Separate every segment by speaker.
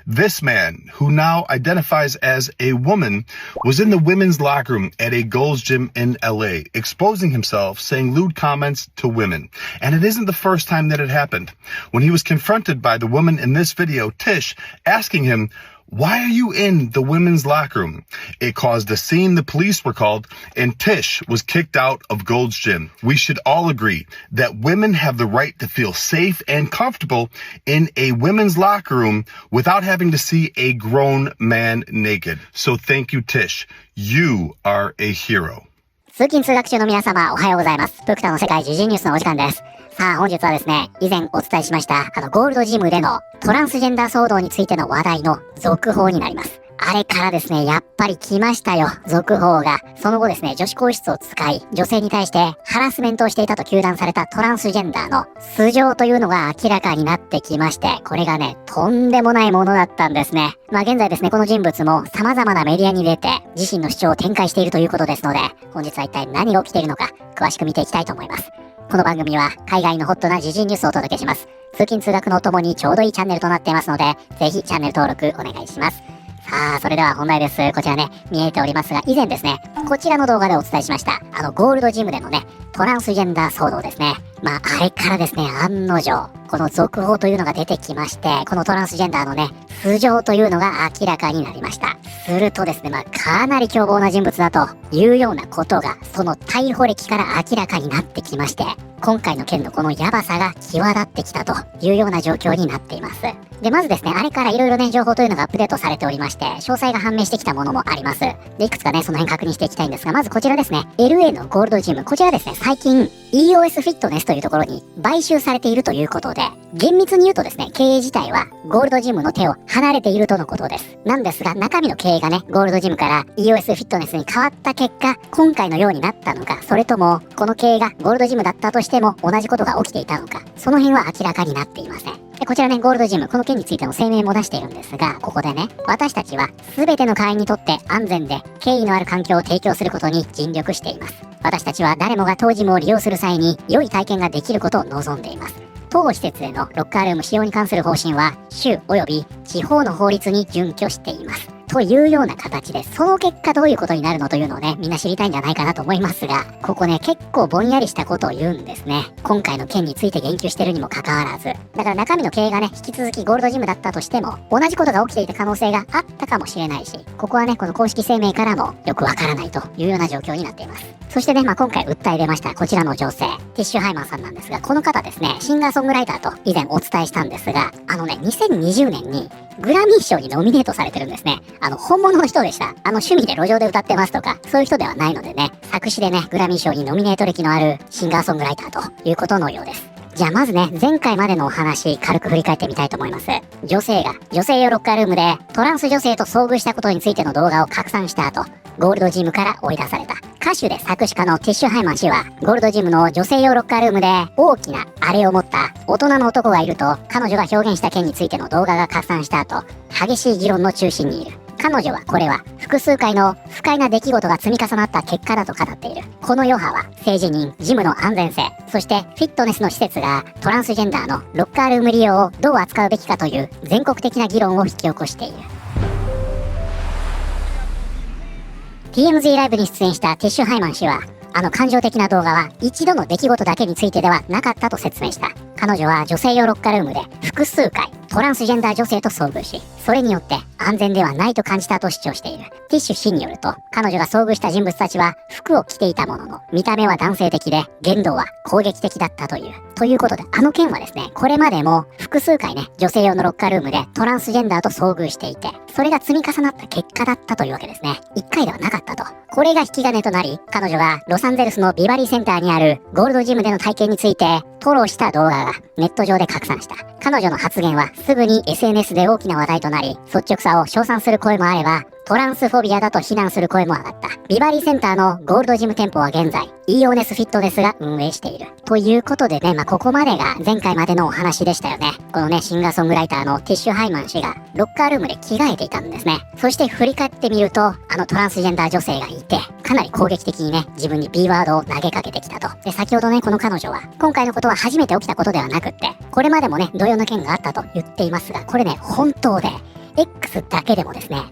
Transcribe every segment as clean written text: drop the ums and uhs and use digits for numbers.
Speaker 1: This man, who now identifies as a woman, was in the women's locker room at a Gold's Gym in LA, exposing himself, saying lewd comments to women. And it isn't the first time that it happened. When he was confronted by the woman in this video, Tish, asking him, "Why are you in the women's locker room?" It caused a scene. The police were called, and Tish was kicked out of Gold's Gym. We should all agree that women have the right to feel safe and comfortable in a women's locker room without having to see a grown man naked. So thank you, Tish. You are a hero.
Speaker 2: 通勤通学中の皆様、おはようございます。ブクタの世界時事ニュースのお時間です。さあ、本日はですね、以前お伝えしました、ゴールドジムでのトランスジェンダー騒動についての話題の続報になります。あれからですね、やっぱり来ましたよ、続報が。その後ですね、女子更衣室を使い、女性に対してハラスメントをしていたと糾弾されたトランスジェンダーの素性というのが明らかになってきまして、これがね、とんでもないものだったんですね。現在ですね、この人物も様々なメディアに出て、自身の主張を展開しているということですので、本日は一体何が起きているのか、詳しく見ていきたいと思います。この番組は海外のホットな時事ニュースをお届けします。通勤通学のお供にちょうどいいチャンネルとなっていますので、ぜひチャンネル登録お願いします。さあ、それでは本題です。こちらね、見えておりますが、以前ですね、こちらの動画でお伝えしました、ゴールドジムでのね、トランスジェンダー騒動ですね。あれからですね、案の定、この続報というのが出てきまして、このトランスジェンダーのね、素性というのが明らかになりました。するとですね、かなり凶暴な人物だというようなことが、その逮捕歴から明らかになってきまして、今回の件のこのヤバさが際立ってきたというような状況になっています。で、まずですね、あれからいろいろね、情報というのがアップデートされておりまして、詳細が判明してきたものもあります。で、いくつかね、その辺確認していきたいんですが、まずこちらですね、LA のゴールドジム。こちらですね、最近、EOS フィットネスというところに買収されているということで、厳密に言うとですね、経営自体はゴールドジムの手を離れているとのことです。なんですが、中身の経営がね、ゴールドジムから EOS フィットネスに変わった結果、今回のようになったのか、それとも、この経営がゴールドジムだったとしても同じことが起きていたのか、その辺は明らかになっていません。で、こちらね、ゴールドジム、この件についての声明も出しているんですが、ここでね、私たちは全ての会員にとって安全で敬意のある環境を提供することに尽力しています。私たちは誰もが当ジムを利用する際に良い体験ができることを望んでいます。当施設でのロッカールーム使用に関する方針は、州及び地方の法律に準拠しています。というような形で、その結果どういうことになるのというのをね、みんな知りたいんじゃないかなと思いますが、ここね、結構ぼんやりしたことを言うんですね。今回の件について言及してるにもかかわらず。だから中身の経営がね、引き続きゴールドジムだったとしても、同じことが起きていた可能性があったかもしれないし、ここはね、この公式声明からもよくわからないというような状況になっています。そしてね、今回訴え出ましたこちらの女性、ティッシュハイマンさんなんですが、この方ですね、シンガーソングライターと以前お伝えしたんですが、2020年にグラミー賞にノミネートされてるんですね。本物の人でした。趣味で路上で歌ってますとか、そういう人ではないのでね、作詞でね、グラミー賞にノミネート歴のあるシンガーソングライターということのようです。じゃあまずね、前回までのお話、軽く振り返ってみたいと思います。女性が女性用ロッカールームでトランス女性と遭遇したことについての動画を拡散した後、ゴールドジムから追い出された。歌手で作詞家のティッシュハイマン氏は、ゴールドジムの女性用ロッカールームで大きなあれを持った大人の男がいると、彼女が表現した件についての動画が拡散した後、激しい議論の中心にいる。彼女はこれは複数回の不快な出来事が積み重なった結果だと語っている。この余波は性自認、ジムの安全性、そしてフィットネスの施設がトランスジェンダーのロッカールーム利用をどう扱うべきかという全国的な議論を引き起こしている。TMZ ライブに出演したティッシュハイマン氏は、感情的な動画は一度の出来事だけについてではなかったと説明した。彼女は女性用ロッカールームで複数回トランスジェンダー女性と遭遇し、それによって安全ではないと感じたと主張している。ティッシュ氏によると、彼女が遭遇した人物たちは服を着ていたものの、見た目は男性的で言動は攻撃的だったという。ということで、件はですね、これまでも複数回ね、女性用のロッカールームでトランスジェンダーと遭遇していて、それが積み重なった結果だったというわけですね。一回ではなかったと。これが引き金となり、彼女がロサンゼルスのビバリーセンターにあるゴールドジムでの体験について吐露した動画がネット上で拡散した。彼女の発言はすぐに SNS で大きな話題となり、率直さを称賛する声もあれば、トランスフォビアだと非難する声も上がった。ビバリーセンターのゴールドジム店舗は現在、EOS フィットネスが運営している。ということでね、ここまでが前回までのお話でしたよね。このね、シンガーソングライターのティッシュハイマン氏が、ロッカールームで着替えていたんですね。そして振り返ってみると、トランスジェンダー女性がいて、かなり攻撃的にね、自分に B ワードを投げかけてきたと。で、先ほどね、この彼女は、今回のことは初めて起きたことではなくって、これまでもね、同様の件があったと言っていますが、これね、本当で、X だけでもですね、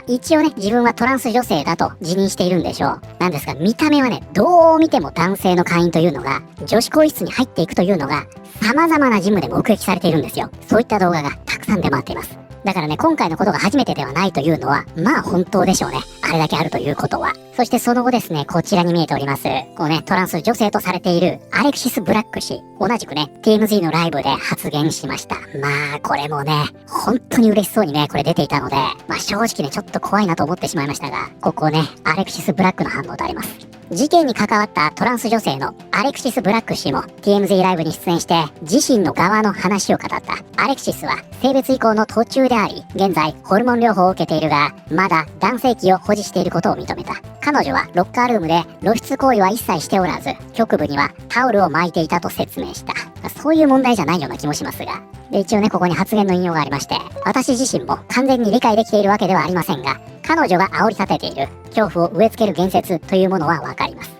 Speaker 2: 一応ね、自分はトランス女性だと自認しているんでしょう。なんですが、見た目はね、どう見ても男性の会員というのが、女子更衣室に入っていくというのが、様々なジムで目撃されているんですよ。そういった動画がたくさん出回っています。だからね、今回のことが初めてではないというのは、本当でしょうね。あれだけあるということは。そしてその後ですね、こちらに見えております。こうね、トランス女性とされているアレクシス・ブラック氏、同じくね、TMZ のライブで発言しました。これもね、本当に嬉しそうにね、これ出ていたので、正直ね、ちょっと怖いなと思ってしまいましたが、ここね、アレクシス・ブラックの反応とあります。事件に関わったトランス女性のアレクシス・ブラック氏も TMZ ライブに出演して自身の側の話を語った。アレクシスは性別移行の途中であり、現在ホルモン療法を受けているが、まだ男性器を保持していることを認めた。彼女はロッカールームで露出行為は一切しておらず、局部にはタオルを巻いていたと説明した。そういう問題じゃないような気もしますが。で、一応ね、ここに発言の引用がありまして、私自身も完全に理解できているわけではありませんが、彼女が煽り立てている恐怖を植え付ける言説というものはわかります。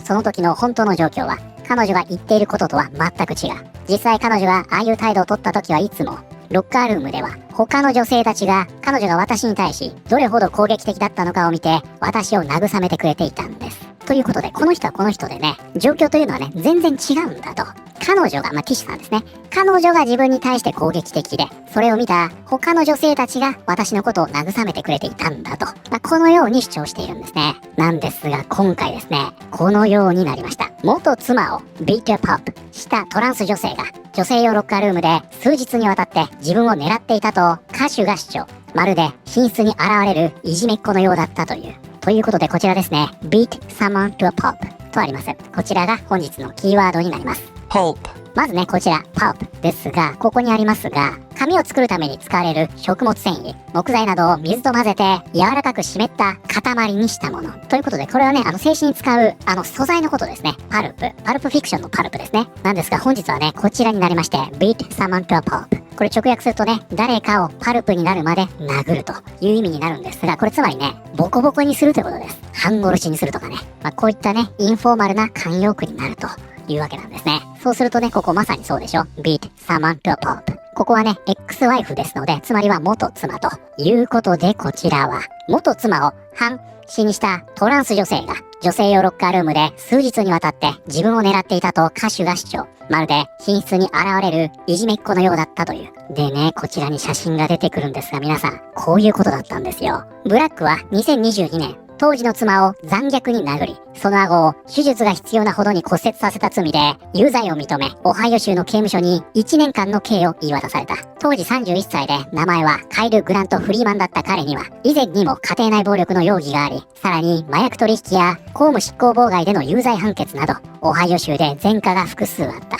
Speaker 2: その時の本当の状況は、彼女が言っていることとは全く違う。実際彼女がああいう態度を取った時はいつも、ロッカールームでは他の女性たちが彼女が私に対しどれほど攻撃的だったのかを見て、私を慰めてくれていたんです。ということで、この人はこの人でね、状況というのはね、全然違うんだと。彼女が、ティッシュさんですね。彼女が自分に対して攻撃的で、それを見た他の女性たちが私のことを慰めてくれていたんだと。このように主張しているんですね。なんですが、今回ですね、このようになりました。元妻をビートポップしたトランス女性が、女性用ロッカールームで数日にわたって自分を狙っていたと歌手が主張。まるで寝室に現れるいじめっ子のようだったという。ということで、こちらですね。beat someone to a pulp とあります。こちらが本日のキーワードになります。
Speaker 3: pulp。
Speaker 2: まずね、こちら、pulp ですが、ここにありますが、紙を作るために使われる食物繊維、木材などを水と混ぜて柔らかく湿った塊にしたもの。ということで、これはね、製紙に使う、素材のことですね。パルプフィクションのパルプですね。なんですが、本日はね、こちらになりまして、beat someone to a pulp。これ直訳するとね、誰かをパルプになるまで殴るという意味になるんですが、これつまりね、ボコボコにするということです。半殺しにするとかね。こういったね、インフォーマルな慣用句になるというわけなんですね。そうするとね、ここまさにそうでしょ。beat someone to a pulp。ここはね、exワイフですので、つまりは元妻ということで、こちらは、元妻を半死にしたトランス女性が、女性用ロッカールームで数日にわたって自分を狙っていたと歌手が主張。まるで寝室に現れるいじめっ子のようだったという。でね、こちらに写真が出てくるんですが、皆さん、こういうことだったんですよ。ブラックは2022年、当時の妻を残虐に殴り、その顎を手術が必要なほどに骨折させた罪で有罪を認め、オハイオ州の刑務所に1年間の刑を言い渡された。当時31歳で、名前はカイル・グラント・フリーマンだった彼には、以前にも家庭内暴力の容疑があり、さらに麻薬取引や公務執行妨害での有罪判決など、オハイオ州で前科が複数あった。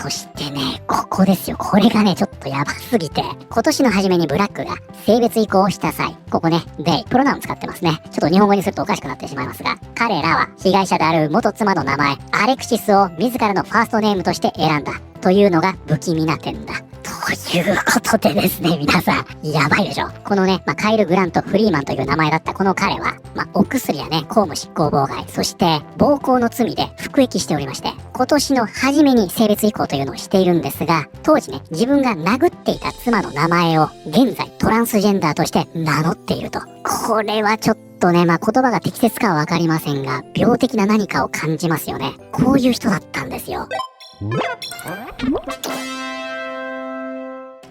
Speaker 2: そしてね、ここですよ。これがね、ちょっとやばすぎて。今年の初めにブラックが性別移行をした際、ここね、they、プロナウン使ってますね。ちょっと日本語にするとおかしくなってしまいますが、彼らは被害者である元妻の名前、アレクシスを自らのファーストネームとして選んだ。というのが不気味な点だ。ということでですね、皆さん、やばいでしょ。このね、カイル・グラント・フリーマンという名前だったこの彼は、お薬やね、公務執行妨害、そして暴行の罪で服役しておりまして、今年の初めに性別移行というのをしているんですが、当時ね、自分が殴っていた妻の名前を現在トランスジェンダーとして名乗っていると。これはちょっとね、言葉が適切かはわかりませんが、病的な何かを感じますよね。こういう人だったんですよ。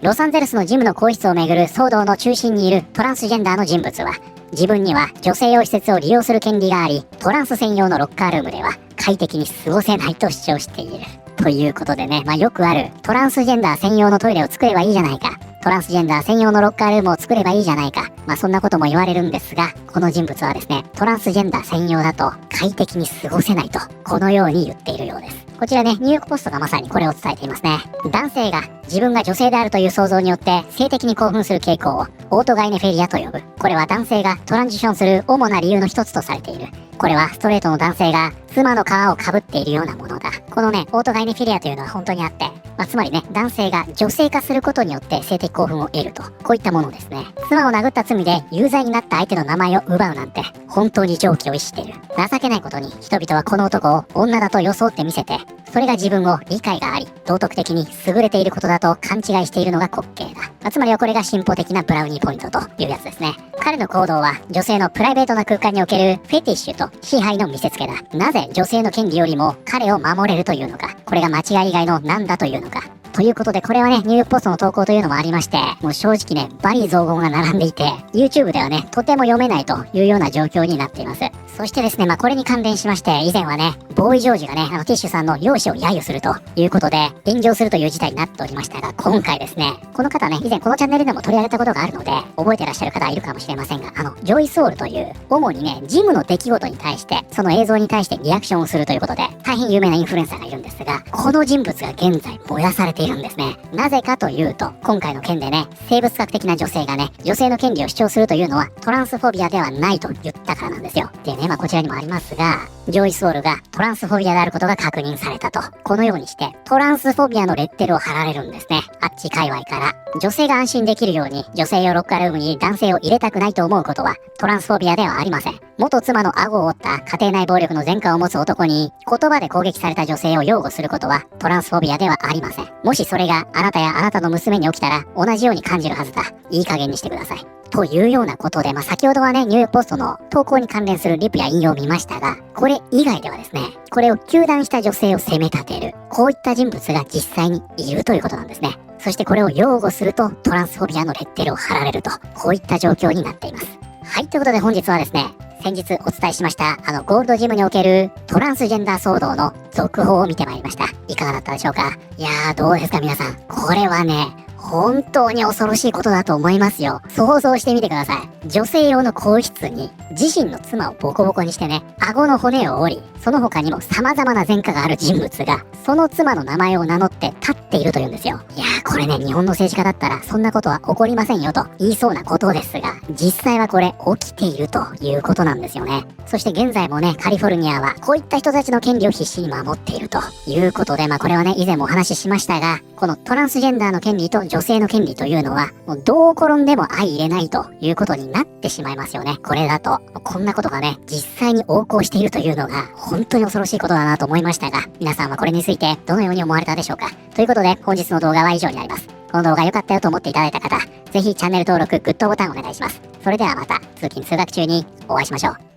Speaker 2: ロサンゼルスのジムの更衣室をめぐる騒動の中心にいるトランスジェンダーの人物は、自分には女性用施設を利用する権利があり、トランス専用のロッカールームでは快適に過ごせないと主張している。ということでね、よくあるトランスジェンダー専用のトイレを作ればいいじゃないか。トランスジェンダー専用のロッカールームを作ればいいじゃないか。そんなことも言われるんですが、この人物はですね、トランスジェンダー専用だと快適に過ごせないと、このように言っているようです。こちらね、ニューヨークポストがまさにこれを伝えていますね。男性が自分が女性であるという想像によって性的に興奮する傾向をオートガイネフェリアと呼ぶ。これは男性がトランジションする主な理由の一つとされている。これはストレートの男性が妻の皮をかぶっているようなものだ。このね、オートガイネフェリアというのは本当にあって、つまりね、男性が女性化することによって性的興奮を得ると。こういったものですね。妻を殴った罪で有罪になった相手の名前を奪うなんて、本当に常軌を逸している。情けないことに、人々はこの男を女だと装って見せて、それが自分を理解があり、道徳的に優れていることだと勘違いしているのが滑稽だ。つまりはこれが進歩的なブラウニーポイントというやつですね。彼の行動は女性のプライベートな空間におけるフェティッシュと支配の見せつけだ。なぜ女性の権利よりも彼を守れるというのか、これが間違い以外の何だというのか。ということで、これはね、ニューヨークポストの投稿というのもありまして、もう正直ね、バリ雑言が並んでいて、YouTube ではね、とても読めないというような状況になっています。そしてですね、これに関連しまして、以前はね、ボーイ・ジョージがね、ティッシュさんの容姿を揶揄するということで、炎上するという事態になっておりましたが、今回ですね、この方ね、以前このチャンネルでも取り上げたことがあるので、覚えてらっしゃる方いるかもしれませんが、ジョイ・ソウルという、主にね、ジムの出来事に対して、その映像に対してリアクションをするということで、大変有名なインフルエンサーがいるんですが、この人物が現在燃やされているんですね。なぜかというと、今回の件でね、生物学的な女性がね、女性の権利を主張するというのはトランスフォビアではないと言ったからなんですよ。でね、こちらにもありますが、ジョイ・ソウルがトランスフォビアであることが確認されたと。このようにして、トランスフォビアのレッテルを貼られるんですね。あっち界隈から。女性が安心できるように、女性用ロッカールームに男性を入れたくないと思うことは、トランスフォビアではありません。元妻の顎を折った家庭内暴力の前科を持つ男に、言葉で攻撃された女性を擁護することは、トランスフォビアではありません。もしそれがあなたやあなたの娘に起きたら、同じように感じるはずだ。いい加減にしてください。というようなことで、先ほどはね、ニューヨークポストの投稿に関連するリプや引用を見ましたが、これ以外ではですね、これを糾弾した女性を責め立てる、こういった人物が実際にいるということなんですね。そしてこれを擁護すると、トランスフォビアのレッテルを貼られると、こういった状況になっています。はい、ということで本日はですね、先日お伝えしましたゴールドジムにおけるトランスジェンダー騒動の続報を見てまいりました。いかがだったでしょうか？いやー、どうですか皆さん。これはね、本当に恐ろしいことだと思いますよ。想像してみてください。女性用の更衣室に自身の妻をボコボコにしてね、顎の骨を折り、その他にも様々な前科がある人物が、その妻の名前を名乗って立っているというんですよ。いやー、これね、日本の政治家だったらそんなことは起こりませんよと言いそうなことですが、実際はこれ起きているということなんですよね。そして現在もね、カリフォルニアはこういった人たちの権利を必死に守っているということで、これはね、以前もお話ししましたが、このトランスジェンダーの権利と女性の権利というのは、もうどう転んでも相入れないということになってしまいますよね。これだと。こんなことがね、実際に横行しているというのが、本当に恐ろしいことだなと思いましたが、皆さんはこれについてどのように思われたでしょうか。ということで、本日の動画は以上になります。この動画良かったよと思っていただいた方、ぜひチャンネル登録、グッドボタンお願いします。それではまた、通勤通学中にお会いしましょう。